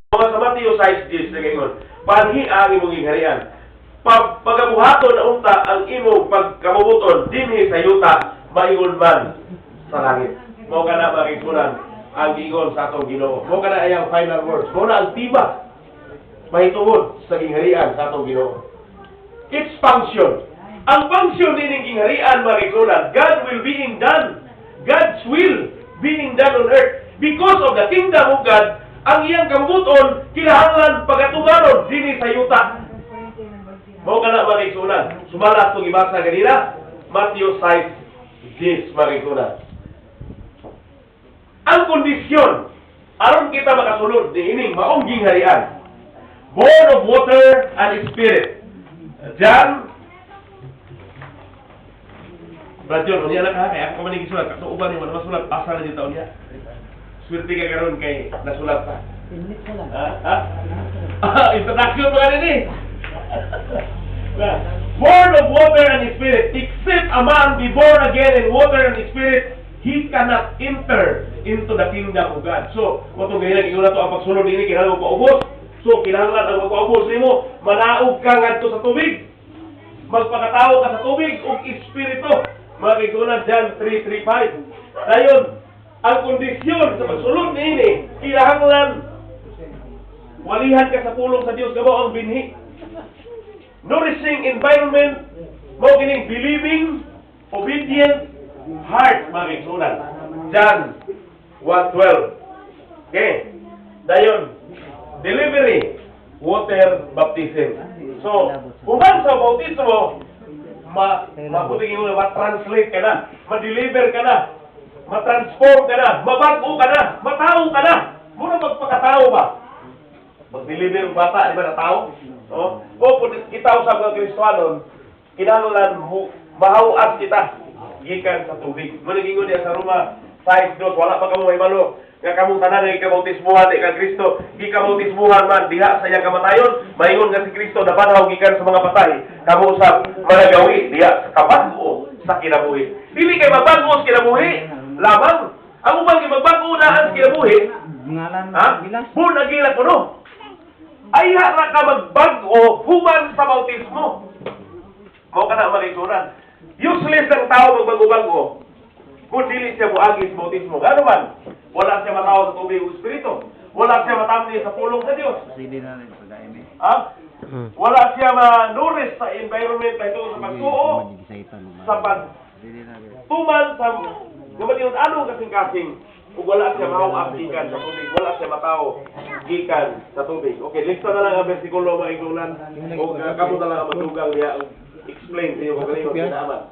Mga sa Mateo 6:10 na gayon, panhi ang imong gingharian. Pagabuhaton na unta ang imong pagkamubuton dinhi sa yuta, maingon man sa langit. Mao kana makigsunan ang giingon sa atong Ginoo. Mao kana ayang final words. Mao na ang tiba mahitungod sa gingharian sa atong Ginoo. Its function. Ang function ni gingharian makigsunan, God will being done. God's will being done on earth. Because of the kingdom of God, ang iyang kamubuton kinahanglan pagatugaron dinhi sa yuta. Mao kana makigsunan. Sumala atong ibasa ganina, Matthew 6:10 makigsunan. Ang kondisyon aron kita makasulod niining maong gingharian, born of water and spirit. John Brad John, unya na ka, kaya ako maniging sulat. Kato uban yung masulat, asa na dito niya. Swerte ka karon kay nasulat ka. Introduction pa ka din Born of water and spirit. Except a man be born again in water and spirit, he cannot enter into the kingdom of God. So, kung itong ganyan, ikaw na ito ang pagsunod nini, kailangan mo paubos. So, kailangan ang magpaubos mo, manaog ka nga ito sa tubig. Magpakatao ka sa tubig o espiritu. Makikuna John 3:35. Dayon, ang kondisyon sa pagsulod nini, kailangan walihan ka sa pulong sa Dios, gabo ang binhi. Nourishing environment, mo kining believing, obedient heart, makikuna. John 1:12. Okay. Dayon, delivery, water baptism. So, uban sa bautismo, mabuting mo na, ma-translate ka na, ma-deliver ka na, ma-transform ka na, mabago ka na, matao ka na. Muna magpakatao ba? Mag-deliver ang bata, di ba na tao? O kung kita usap ng Kristohanon, kinahanglan mahawas kita gikan sa tubig. Muna niya sa Roma 5:2, wala pa kamo mahibalo nga kamong tanan nga ikabautismuhan di kang Kristo, gikabautismuhan man diha sa iyang kamatayon, maingon nga si Kristo nabanhaw gikan sa mga patay, kamo usab managawi diha sa kabag-o sa kinabuhi. Dili kay magbago sa kinabuhi lamang. Ang ubang magbago na ang kinabuhi, born again na kuno. Ay ra ka magbago human sa bautismo. Mao kana makisuran. Useless ang tao magbago-bago kung dili siya buagi sa bautismo. Gano man? Wala siya matawa sa tubig o espiritu. Wala siya matamni sa pulong sa Dios. Wala siya ma-nourish sa environment na ito sa pagsuo, sa pagtuman, sa gamatinod anong kasing-kasing. Kung wala siya mahawak gikan sa tubig, wala siya mataw gikan sa tubig. Okay, lista na lang ang versikulo mga iglunan. O kamo na lang ang magdugang niya explain sa iyo kung ganito ang